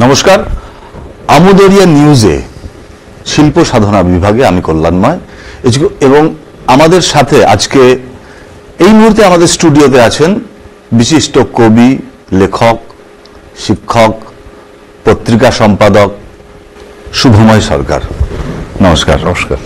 নমস্কার, আমুদরিয়া নিউজে শিল্প সাধনা বিভাগে আমি কল্যাণময় এবং আমাদের সাথে আজকে এই মুহূর্তে আমাদের স্টুডিওতে আছেন বিশিষ্ট কবি, লেখক, শিক্ষক, পত্রিকা সম্পাদক শুভময় সরকার। নমস্কার। নমস্কার।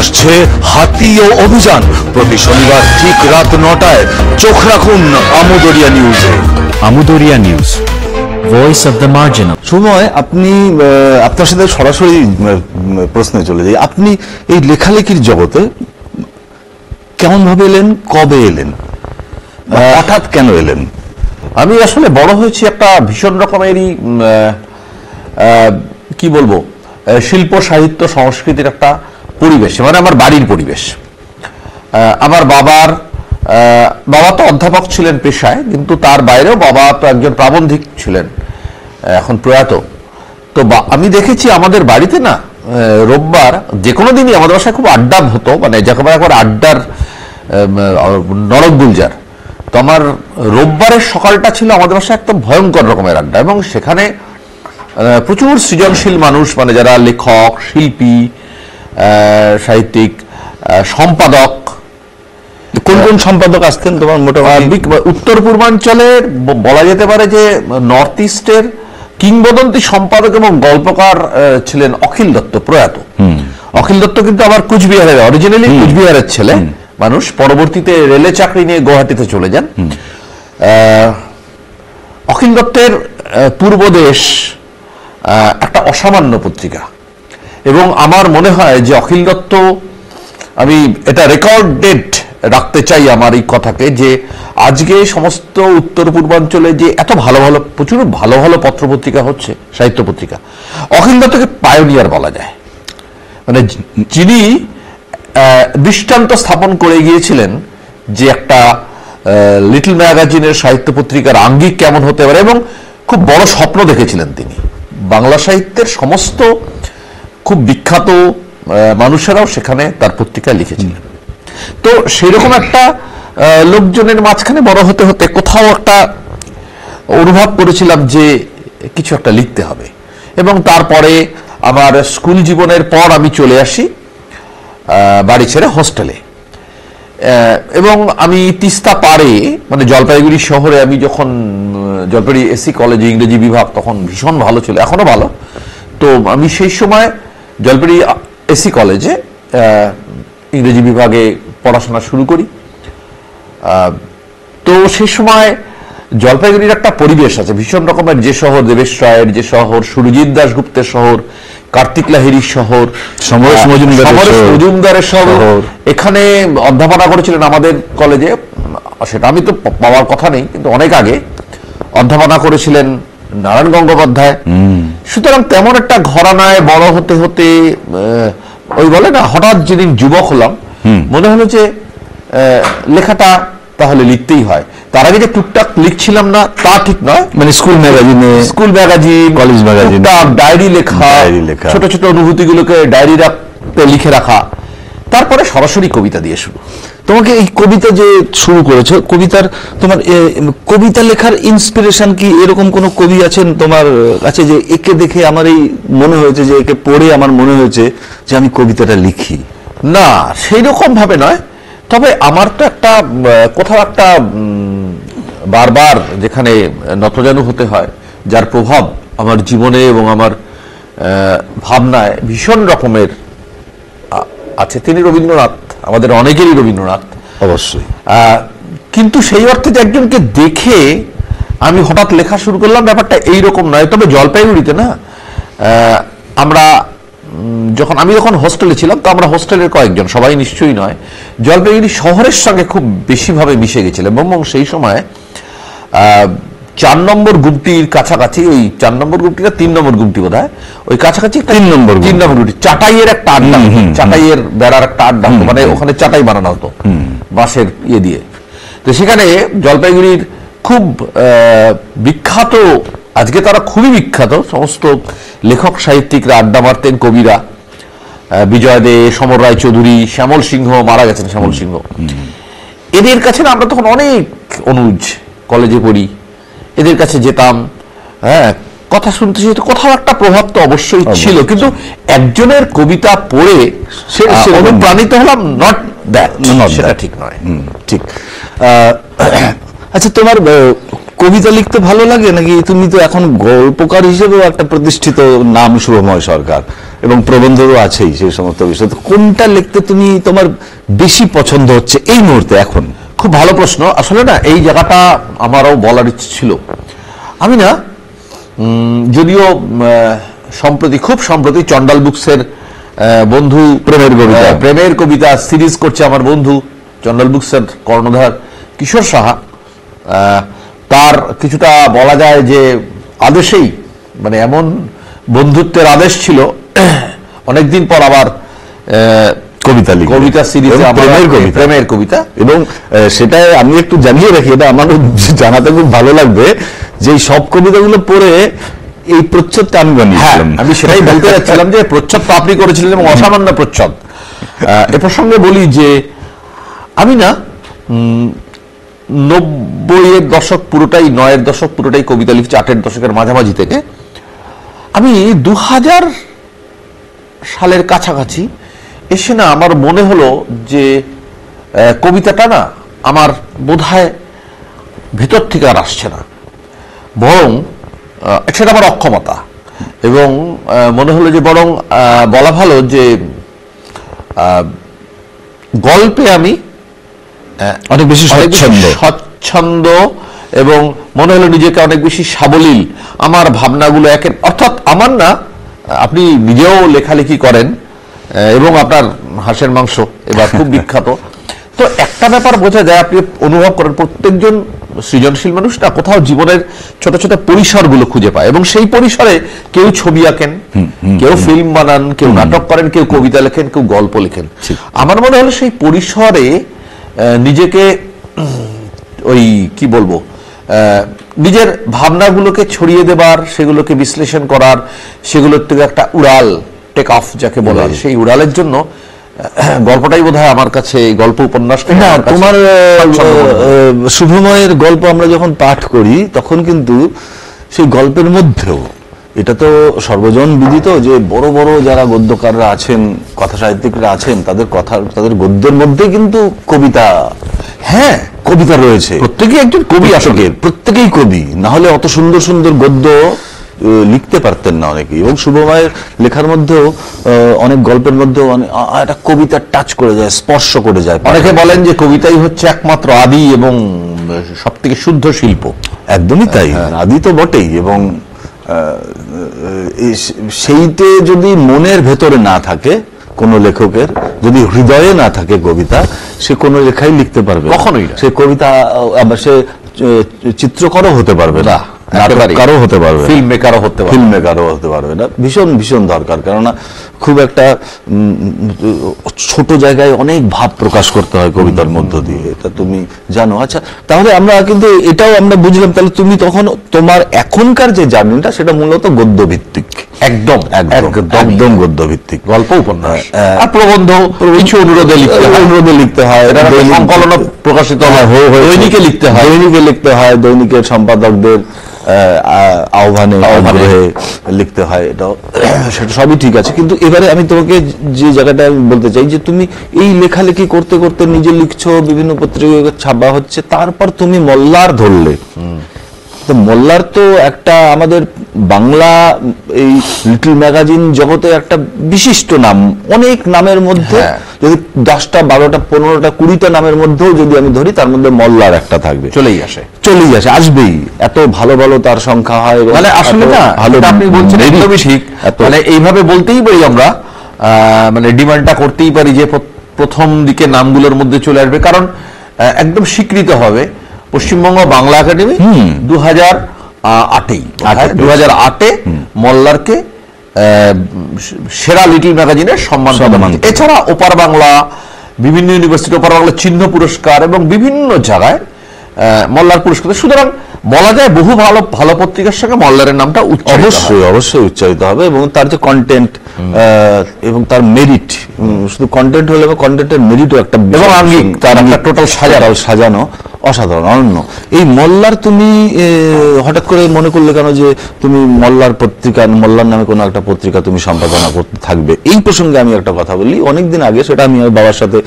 আসছে হাতিও অভিযান, প্রতি শনিবার ঠিক রাত 9টায় চোখ রাখুন আমুদরিয়া নিউজে। Amudariya news, voice of the marginal. সময় আপনি আপনার সাথে সরাসরি প্রশ্নে চলে যাই। আপনি এই লেখালেখির জগতে কেমন ভাবে এলেন, কবে এলেন, হঠাৎ কেন এলেন? আমি আসলে বড় হয়েছি একটা ভীষণ রকমেরই কি বলবো, শিল্প সাহিত্য সংস্কৃতির একটা পরিবেশ, মানে আমার বাড়ির পরিবেশ। আমার বাবা তো অধ্যাপক ছিলেন পেশায়, কিন্তু তার বাইরেও বাবা তো একজন প্রাবন্ধিক ছিলেন, এখন প্রয়াত। তো আমি দেখেছি আমাদের বাড়িতে না রোববার যে কোনো দিনই আমাদের বাসায় খুব আড্ডা হতো, মানে যাকে একবার আড্ডার নরক গুলজার। তো আমার রোববারের সকালটা ছিল আমাদের বাসায় একদম ভয়ঙ্কর রকমের আড্ডা, এবং সেখানে প্রচুর সৃজনশীল মানুষ, মানে যারা লেখক, শিল্পী, সাহিত্যিক, সম্পাদক। কোন কোন সম্পাদক আসতেন তোমার? মোটামুটি উত্তর পূর্বাঞ্চলের বলা যেতে পারে যে নর্থ ইস্টের কিংবদন্তি সম্পাদক এবং গল্পকার ছিলেন অখিল দত্ত, প্রয়াত। অখিল দত্ত কিন্তু আবার কুচবিহারের, অরিজিনালি কুচবিহারের ছেলে মানুষ, পরবর্তীতে রেলে চাকরি নিয়ে গুয়াহাটিতে চলে যান। অখিল দত্তের পূর্বদেশ একটা অসামান্য পত্রিকা, এবং আমার মনে হয় যে অখিল দত্ত, আমি এটা রেকর্ডেড রাখতে চাই আমার এই কথাকে, যে আজকে সমস্ত উত্তর পূর্বাঞ্চলে যে এত ভালো ভালো, প্রচুর ভালো ভালো পত্রপত্রিকা হচ্ছে, সাহিত্য পত্রিকা, অখিল দত্তকে পায়োনিয়ার বলা যায়। মানে যিনি দৃষ্টান্ত স্থাপন করে গিয়েছিলেন যে একটা লিটল ম্যাগাজিনের সাহিত্য পত্রিকার আঙ্গিক কেমন হতে পারে, এবং খুব বড় স্বপ্ন দেখেছিলেন তিনি। বাংলা সাহিত্যের সমস্ত খুব বিখ্যাত মানুষেরাও সেখানে তার পত্রিকায় লিখেছিলেন। তো সেইরকম একটা লোকজনের মাঝখানে বড় হতে হতে কোথাও একটা অনুভব করেছিলাম যে কিছু একটা লিখতে হবে। এবং তারপরে আমার স্কুল জীবনের পর আমি চলে আসি বাড়ি ছেড়ে হোস্টেলে, এবং আমি তিস্তা পাড়ে, মানে জলপাইগুড়ি শহরে, আমি যখন জলপাইগুড়ি এসি কলেজে ইংরেজি বিভাগ তখন ভীষণ ভালো ছিল, এখনো ভালো। তো আমি সেই সময় জলপাইগুড়ি এসি কলেজে ইংরেজি বিভাগে পড়াশোনা শুরু করি। তো সেই সময় জলপাইগুড়ির একটা পরিবেশ আছে ভীষণ রকমের, যে শহর দেবেশ রায়ের, যে শহর সুরজিৎ দাশগুপ্তের শহর, কার্তিক লাহিড়ির শহর, সমরেশ মজুমদারের শহর। এখানে অধ্যাপনা করেছিলেন আমাদের কলেজে, সেটা আমি তো পাওয়ার কথা নেই, কিন্তু অনেক আগে অধ্যাপনা করেছিলেন নারায়ণ গঙ্গোপাধ্যায়। সুতরাং তেমন একটা ঘরানায় বড় হতে হতে, ওই বলে না, হঠাৎ যেদিন যুবক হলাম, মনে হলো যে লেখাটা তাহলে লিখতেই হয়। তার আগে যে টুকটাক লিখছিলাম না তা ঠিক নয়, মানে school magazine, college magazine, diary লেখা, ছোট ছোট অনুভূতিগুলোকে ডায়েরি রাখতে লিখে রাখা, তারপরে সরাসরি কবিতা দিয়ে শুরু। তোমাকে এই কবিতা যে শুরু করেছো, তোমার কবিতা লেখার ইন্সপিরেশন কি? এরকম কোন কবি আছেন তোমার কাছে যে একে দেখে আমার এই মনে হয়েছে, যে একে পড়ে আমার মনে হয়েছে যে আমি কবিতাটা লিখি? না, সেই রকম ভাবে নয়। তবে আমার তো একটা কোথাও একটা বারবার যেখানে নতজানু হতে হয়, যার প্রভাব আমার জীবনে এবং আমার ভাবনায় ভীষণ রকমের আছে, তিনি রবীন্দ্রনাথ, আমাদের অনেকেরই রবীন্দ্রনাথ অবশ্যই। কিন্তু সেই অর্থে যে একজনকে দেখে আমি হঠাৎ লেখা শুরু করলাম, ব্যাপারটা এইরকম নয়। তবে জলপাইগুড়িতে না, আমি যখন হোস্টেলে ছিলাম, তো আমরা হোস্টেলের কয়েকজন, সবাই নিশ্চয়ই নয়, জলপাইগুড়ি শহরের সঙ্গে খুব বেশিভাবে মিশে গেছিলাম। এবং সেই সময় 4 নম্বর গুমটির কাছাকাছি, ওই 4 নম্বর গুমটিটা 3 নম্বর গুমটি বোধ হয়, ওই কাছাকাছি 3 নম্বর গুমটি, চাটাইয়ের একটা আড্ডা, চাটাইয়ের বেড়ার একটা আড্ডা, মানে ওখানে চাটাই বানানো হতো বাঁশের দিয়ে। তো সেখানে জলপাইগুড়ির খুব বিখ্যাত আজকে তারা খুবই বিখ্যাত, সমস্ত লেখক সাহিত্যিকরা আড্ডা মারতেন, কবিরা, বিজয় দে, সমর রায় চৌধুরী, শ্যামল সিংহ, মারা গেছেন শ্যামল সিংহ। এদের কাছে না আমরা তখন অনেক অনুজ, কলেজে পড়ি, এদের কাছে যেতাম, হ্যাঁ, কথা শুনতে শুনতে কোথাও একটা প্রভাব তো অবশ্যই ছিল, কিন্তু একজনের কবিতা পড়ে অনুপ্রাণিত হলাম, নট দ্যাট, সেটা ঠিক নয়। ঠিক। আচ্ছা, তোমার কবিতা লিখতে ভালো লাগে নাকি? তুমি তো এখন গল্পকার হিসেবেও একটা প্রতিষ্ঠিত নাম শুভময় সরকার, এবং প্রবন্ধও আছেই সেই সমস্ত বিষয়। তো কোনটা লিখতে তুমি তোমার বেশি পছন্দ হচ্ছে এই মুহূর্তে এখন? খুব ভালো প্রশ্ন। আসলে না এই জায়গাটা আমারও বলার ইচ্ছে ছিল। আমি না যদিও খুব সম্প্রতি চন্ডাল বুকসের বন্ধু প্রেমের কবিতা সিরিজ করছে আমার বন্ধু চন্ডাল বুকসের কর্ণধার কিশোর সাহা, তার কিছুটা বলা যায় যে আদেশেই, মানে এমন বন্ধুত্বের আদেশ ছিল, অনেকদিন পর আবার কবিতা সিরিজে প্রেমের কবিতা। এবং সেটা আমি একটু জানিয়ে রাখি, এটা আমার জানাতে খুব ভালো লাগবে যে সব কবিতাগুলো পড়ে এই প্রচ্ছদটা আমি বানিয়েছিলাম। আমি সেটাই বলতে যাচ্ছিলাম যে প্রচ্ছদ তো আপনি করেছিলেন, এবং অসামান্য প্রচ্ছদ। এ প্রসঙ্গে বলি যে আমি না 90-এর দশক পুরোটাই, 9-এর দশক পুরোটাই কবিতা লিখছি, 8-এর দশকের মাঝামাঝি থেকে। আমি 2000 সালের কাছাকাছি এসে না আমার মনে হলো যে কবিতাটা না আমার বোধহয় ভেতর থেকে আর আসছে না, বরং সেটা আমার অক্ষমতা। এবং মনে হলো যে বরং বলা ভালো যে গল্পে আমি অনেক বেশি স্বচ্ছন্দ, এবং মনে হলো নিজেকে অনেক বেশি সাবলীল। আমার ভাবনাগুলো অর্থাৎ আমার না, আপনি নিজেও লেখালেখি করেন এবং আপনার হাঁসের মাংস এবার খুব বিখ্যাত, তো একটা ব্যাপার বোঝা যায়, আপনি অনুভব করেন প্রত্যেকজন সৃজনশীল মানুষ না কোথাও জীবনের ছোট ছোট পরিসরগুলো খুঁজে পায়, এবং সেই পরিসরে কেউ ছবি আঁকেন, কেউ ফিল্ম বানান, কেউ নাটক করেন, কেউ কবিতা লেখেন, কেউ গল্প লেখেন। আমার মনে হলো সেই পরিসরে নিজেকে ওই কি বলবো, নিজের ভাবনাগুলোকে ছড়িয়ে দেবার, সেগুলোকে বিশ্লেষণ করার, সেগুলোর থেকে একটা উড়াল, টেক অফ যাকে বলার, সেই উড়ালের জন্য গল্পটাই বোধহয় আমার কাছে, গল্প উপন্যাসটা। না, তোমার শুভময়ের গল্প আমরা যখন পাঠ করি তখন কিন্তু সেই গল্পের মধ্যেও, এটা তো সর্বজন বিদিত যে বড় বড় যারা গদ্যকাররা আছেন, কথা সাহিত্যিকরা আছেন, তাদের গদ্যের মধ্যে কিন্তু কবিতা, হ্যাঁ কবিতা রয়েছে। প্রত্যেকেই একজন কবি, আসলে প্রত্যেকেই কবি, না হলে অত সুন্দর সুন্দর গদ্য লিখতে পারতেন না অনেকেই। এবং শুভময়ের লেখার মধ্যেও অনেক গল্পের মধ্যেও একটা কবিতা টাচ করে যায়, স্পর্শ করে যায়। অনেকে বলেন যে কবিতাই হচ্ছে একমাত্র আদি এবং সব থেকে শুদ্ধ শিল্প। একদমই তাই, আদি তো বটেই। এবং সেইতে যদি মনের ভেতরে না থাকে, কোনো লেখকের যদি হৃদয়ে না থাকে কবিতা, সে কোনো লেখাই লিখতে পারবে কখনোই না। সে কবিতা, সে চিত্রকরও হতে পারবে না, নাটককারও হতে পারবে, ফিল্ম মেকারও হতে পারবে না। ভীষণ ভীষণ দরকার, কেননা খুব একটা ছোট জায়গায় অনেক ভাব প্রকাশ করতে হয় কবিতার মধ্য দিয়ে, এটা তুমি জানো। আচ্ছা, তাহলে আমরা কিন্তু এটাও আমরা বুঝলাম, তাহলে তুমি তখন তোমার এখনকার যে জার্নিটা সেটা মূলত গদ্য ভিত্তিক, একদম একদম গদ্য ভিত্তিক, গল্প উপন্যাস আর প্রবন্ধ, কিছু অনুরোধে লিখতে হয়, সংকলন প্রকাশিত হয়, দৈনিকে লিখতে হয়, দৈনিকের সম্পাদকদের আহ্বানে লিখতে হয়, সেটা সবই ঠিক আছে। কিন্তু এবারে আমি তোমাকে যে জায়গাটা বলতে চাই যে তুমি এই লেখালেখি করতে করতে নিজে লিখছো, বিভিন্ন পত্রিকা ছাপা হচ্ছে, তারপর তুমি মল্লার ধরলে। তো মল্লার তো একটা আমাদের বাংলা এই লিটল ম্যাগাজিন জগতে একটা বিশিষ্ট নাম। অনেক নামের মধ্যে যদি 10টা 12টা 15টা 20টা নামের মধ্যেও যদি আমি ধরি, তার মধ্যে মল্লার একটা থাকবে, চলেই আসে, আসবেই। এত ভালো ভালো তার সংখ্যা হয়। মানে আসলে না, আপনি বলছেন একদমই ঠিক। মানে এইভাবে বলতেই পারি আমরা, মানে ডিমান্ডটা করতেই পারি যে প্রথম দিকে নামগুলোর মধ্যে চলে আসবে, কারণ একদম স্বীকৃত হবে। পশ্চিমবঙ্গ বাংলা একাডেমি 2008-এ মল্লারকে সেরা লিটল ম্যাগাজিনের সম্মান প্রদান। এছাড়া ওপার বাংলা, বিভিন্ন ইউনিভার্সিটি ওপার বাংলা চিহ্ন পুরস্কার এবং বিভিন্ন জায়গায় মল্লার পুরস্কার। সুতরাং বলা যায় বহু ভালো ভালো পত্রিকার সঙ্গে মল্লারের নামটা অবশ্যই উচ্চারিত হবে, এবং তার যে কন্টেন্ট এবং তার মেরিট, শুধু কন্টেন্ট হলে কন্টেন্টের মেরিটও একটা, এবং আঙ্গিক তার একটা টোটাল সাজানো অসাধারণ, অনন্য। এই মল্লার তুমি হঠাৎ করে মনে করলে কেন যে তুমি মল্লার পত্রিকা, মল্লার নামে কোনো একটা পত্রিকা তুমি সম্পাদনা করতে থাকবে? এই প্রসঙ্গে আমি একটা কথা বলি, অনেকদিন আগে, সেটা আমি আমার বাবার সাথে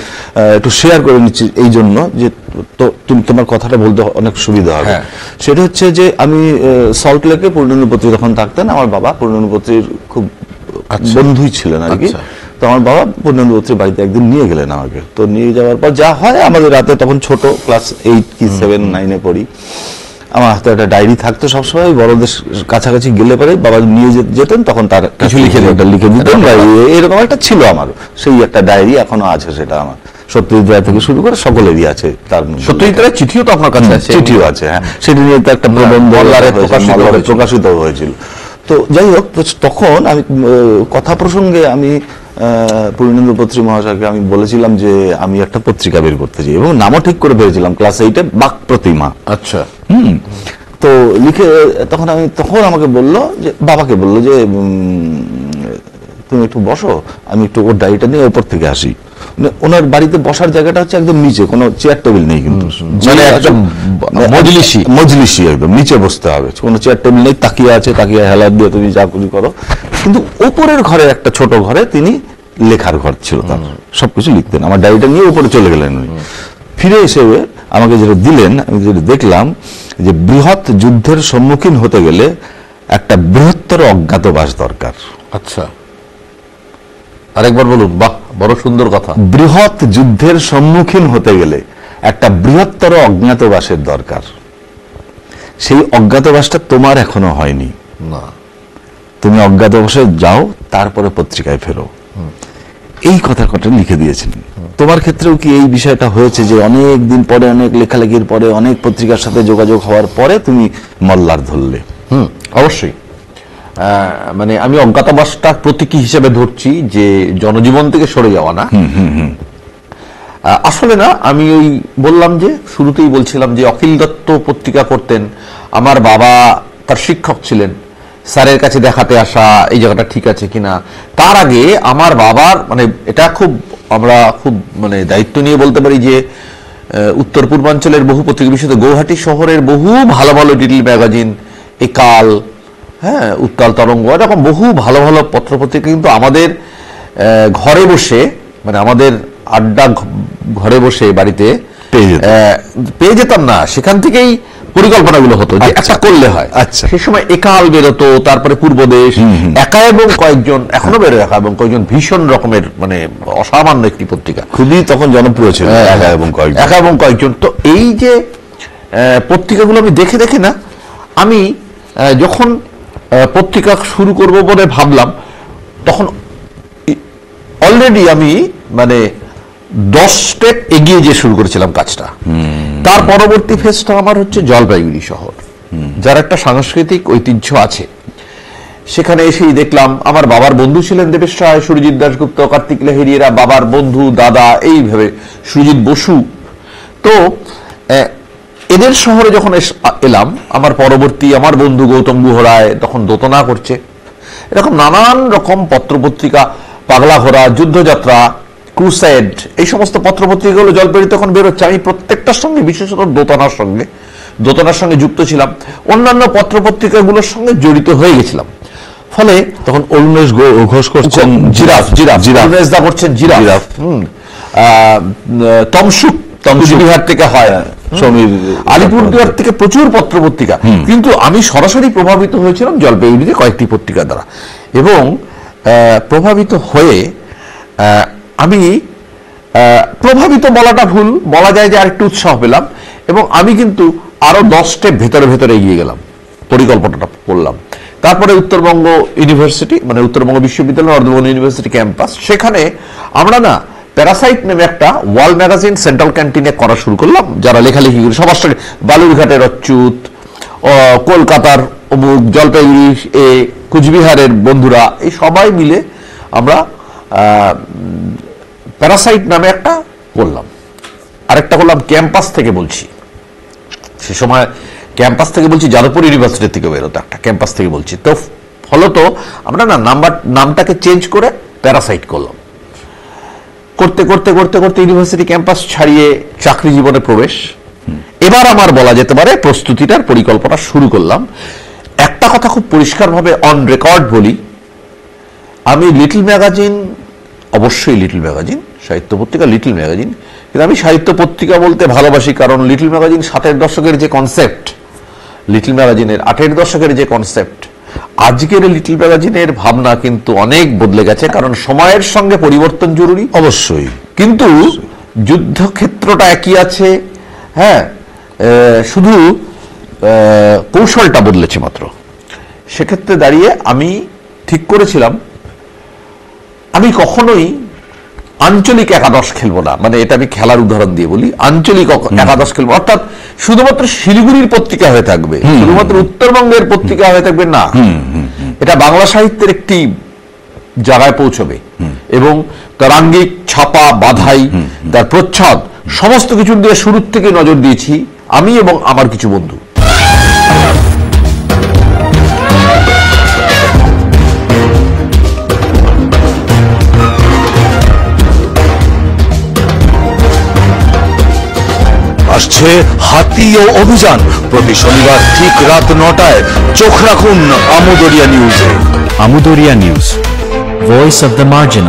একটু শেয়ার করে নিচ্ছি এই জন্য যে তুমি তোমার কথাটা বলতে অনেক সুবিধা হবে। সেটা হচ্ছে যে আমি সল্ট লেকে পূর্ণেন্দু পত্রী তখন থাকতেন, আমার বাবা পূর্ণেন্দু পত্রীর খুব বন্ধুই ছিলেন আর কি। তো আমার বাবা পূর্ণেন্দু পত্রীর বাড়িতে একদিন নিয়ে গেলেন আমাকে। তো নিয়ে যাওয়ার পর যা হয়, আমাদের রাতে তখন ছোট, ক্লাস 8 কি 7, 9 পড়ি, আমার হাতে একটা ডায়েরি থাকতো সবসময়। বড়দের কাছাকাছি গেলে পরে বাবা নিয়ে যেতেন, তখন তার কিছু লিখে দিতেন, এরকম একটা ছিল আমার সেই একটা ডায়েরি, এখনো আছে সেটা আমার। সত্যজিৎ রায় থেকে শুরু করে সকলেরই আছে। তার সত্যজিৎ রায় চিঠিও তো আপনার কাছে আছে? চিঠিও আছে, হ্যাঁ। সেটি নিয়ে তো একটা প্রবন্ধ প্রকাশিত হয়েছিল। তো যাই হোক, তখন আমি কথা প্রসঙ্গে আমি পূর্ণেন্দু পত্রী মহাশয়কে আমি বলেছিলাম যে আমি একটা পত্রিকা বের করতে চাই, এবং নামও ঠিক করে পেয়েছিলাম, ক্লাস 8-এ, বাক প্রতিমা। আচ্ছা। তো লিখে তখন আমাকে বললো যে, বাবাকে বললো যে তুমি একটু বসো, আমি একটু ওর ডায়েরিটা নিয়ে ওপর থেকে আসি। ওনার বাড়িতে বসার জায়গাটা হচ্ছে একদম নিচে, কোনো চেয়ার টেবিল নেই, কিন্তু মানে একদম মজলিসি, একদম নিচে বসতে হবে, কোনো চেয়ার টেবিল নেই, তাকিয়া আছে, তাকিয়া হেলার দিয়ে তুমি যা কিছু করো। কিন্তু ওপরের ঘরে, একটা ছোট ঘরে, তিনি লেখার ঘর ছিল, তার সবকিছু লিখতেন। আমার ডায়েরিটা নিয়ে উপরে চলে গেলেন উনি। ফিরে এসে আমাকে যেটা দিলেন, আমি যেটা দেখলাম যে বৃহৎ যুদ্ধের সম্মুখীন হতে গেলে একটা বৃহত্তর অজ্ঞাতবাস দরকার। আচ্ছা, আরেকবার বলুন। বাহ, বড় সুন্দর কথা। বৃহৎ যুদ্ধের সম্মুখীন হতে গেলে একটা বৃহত্তর অজ্ঞাতবাসের দরকার। সেই অজ্ঞাতবাসটা তোমার এখনো হয়নি। না, তুমি অজ্ঞাতবাসে যাও, তারপরে পত্রিকায় ফেরো। এই কথা লিখে দিয়েছেন। তোমার ক্ষেত্রেও কি এই বিষয়টা হয়েছে যে অনেক দিন পরে, অনেক লেখালেখির পরে, অনেক পত্রিকার সাথে যোগাযোগ হওয়ার পরে তুমি মল্লার ধরলে? অবশ্যই। মানে আমি অজ্ঞাতবাসটা প্রতীকী হিসেবে ধরছি, যে জনজীবন থেকে সরে যাওয়া না। আসলে না, আমি ওই বললাম যে, শুরুতেই বলছিলাম যে অখিল দত্ত পত্রিকা করতেন, আমার বাবা তার শিক্ষক ছিলেন, স্যারের কাছে দেখাতে আসা এই জায়গাটা ঠিক আছে কিনা। তার আগে আমার বাবার, মানে এটা আমরা খুব মানে দায়িত্ব নিয়ে বলতে পারি যে উত্তর পূর্বাঞ্চলের বহু পত্রিকা, বিশেষত গৌহাটি শহরের বহু ভালো ভালো ডিটেল ম্যাগাজিন, একাল, হ্যাঁ, উত্তাল তরঙ্গ, এরকম বহু ভালো ভালো পত্রপত্রিকা কিন্তু আমাদের ঘরে বসে, মানে আমাদের আড্ডা ঘরে বসে বাড়িতে পেয়ে যেতাম না। সেখান থেকেই পরিকল্পনাগুলো হতো যে একটা করলে হয়। আচ্ছা, সেই সময় একাল বেরোতো, তারপরে পূর্বদেশ, একা এবং কয়েকজন, এখনো বেরোয় একা এবং কয়েকজন, ভীষণ রকমের মানে অসামান্য একটি পত্রিকা, খুবই তখন জনপ্রিয় ছিল, একা এবং কয়েকজন। তো এই যে পত্রিকাগুলো আমি দেখে দেখে না, আমি যখন পত্রিকা শুরু করব বলে ভাবলাম, তখন অলরেডি আমি মানে 10 স্টেপ এগিয়ে যে শুরু করেছিলাম কাজটা। তার পরবর্তী ফেজটা আমার হচ্ছে জলপাইগুড়ি শহর, যার একটা সাংস্কৃতিক ঐতিহ্য আছে। সেখানে এসেই দেখলাম আমার বাবার বন্ধু ছিলেন দেবেশ রায়, সুরজিৎ দাশগুপ্ত, কার্তিক লাহিড়িরা বাবার বন্ধু, দাদা, এইভাবে সুরজিৎ বসু। তো এদের শহরে যখন এলাম, আমার পরবর্তী আমার বন্ধু গৌতম গুহ রায় তখন দোতনা করছে, এরকম নানান রকম পত্রপত্রিকা, পাগলা ঘোড়া, যুদ্ধযাত্রা, ক্রুসেড, এই সমস্ত পত্রপত্রিকাগুলো জলপাইগুড়ি তখন বেরোচ্ছে। আমি প্রত্যেকটার সঙ্গে, বিশেষত দোতনার সঙ্গে যুক্ত ছিলাম, অন্যান্য পত্রপত্রিকাগুলোর সঙ্গে জড়িত হয়ে গেছিলাম। ফলে তখন অরুণেশ ঘোষ করছেন জিরাফ, উমেশদা করছেন জিরাফ, তমসুক বিহার থেকে হয়, আলিপুরদুয়ার থেকে প্রচুর পত্রপত্রিকা। কিন্তু আমি সরাসরি প্রভাবিত হয়েছিলাম জলপাইগুড়িতে কয়েকটি পত্রিকা দ্বারা, এবং প্রভাবিত হয়ে আমি, প্রভাবিত বলাটা ভুল, বলা যায় যে আরেকটু উৎসাহ পেলাম, এবং আমি কিন্তু আরো 10 স্টেপ ভেতরে এগিয়ে গেলাম, পরিকল্পনাটা করলাম। তারপরে উত্তরবঙ্গ ইউনিভার্সিটি, মানে উত্তরবঙ্গ বিশ্ববিদ্যালয়, নর্থবঙ্গ ইউনিভার্সিটি ক্যাম্পাস, সেখানে আমরা না প্যারাসাইট নামে একটা ওয়াল ম্যাগাজিন সেন্ট্রাল ক্যান্টিনে করা শুরু করলাম। যারা লেখালেখি করে, সবার সঙ্গে বালুরঘাটের অচ্যুত, কলকাতার অমুক, জলপাইগুড়ি, কুচবিহারের বন্ধুরা, এই সবাই মিলে আমরা প্যারাসাইট নামে একটা করলাম। আরেকটা করলাম ক্যাম্পাস থেকে, বলছি সে সময় ক্যাম্পাস থেকে বলছি, যাদবপুর ইউনিভার্সিটি থেকে বেরোতো একটা, ক্যাম্পাস থেকে বলছি। তো ফলত আমরা না নামটাকে চেঞ্জ করে প্যারাসাইট করলাম। করতে করতে করতে করতে ইউনিভার্সিটি ক্যাম্পাস ছাড়িয়ে চাকরি জীবনে প্রবেশ। এবার আমার বলা যেতে পারে প্রস্তুতিটার পরিকল্পনা শুরু করলাম। একটা কথা খুব পরিষ্কারভাবে অন রেকর্ড বলি, আমি লিটল ম্যাগাজিন, অবশ্যই লিটল ম্যাগাজিন, সাহিত্য পত্রিকা লিটল ম্যাগাজিন, কিন্তু আমি সাহিত্য পত্রিকা বলতে ভালোবাসি, কারণ লিটল ম্যাগাজিন 60-এর দশকের যে কনসেপ্ট, লিটল ম্যাগাজিনের 80-এর দশকের যে কনসেপ্ট, আজকের লিটল ম্যাগাজিনের ভাবনা কিন্তু অনেক বদলে গেছে, কারণ সময়ের সঙ্গে পরিবর্তন জরুরি অবশ্যই। কিন্তু যুদ্ধক্ষেত্রটা একই আছে, হ্যাঁ, শুধু কৌশলটা বদলেছে মাত্র। সেক্ষেত্রে দাঁড়িয়ে আমি ঠিক করেছিলাম আমি কখনোই আঞ্চলিক একাদশ খেলবো না। মানে এটা আমি খেলার উদাহরণ দিয়ে বলি, আঞ্চলিক একাদশ খেলবো, অর্থাৎ শুধুমাত্র শিলিগুড়ির পত্রিকা হয়ে থাকবে, শুধুমাত্র উত্তরবঙ্গের পত্রিকা হয়ে থাকবে না। এটা বাংলা সাহিত্যের একটি জায়গায় পৌঁছবে এবং তার আঙ্গিক, ছাপা, বাধাই, তার প্রচ্ছদ, সমস্ত কিছুর দিয়ে শুরুর থেকে নজর দিয়েছি আমি এবং আমার কিছু বন্ধু। আসছে হাতি ও অভিযান, প্রতি শনিবার ঠিক রাত 9টায়। চোখ রাখুন আমুদরিয়া নিউজে। Amudoria News, voice of the marginal.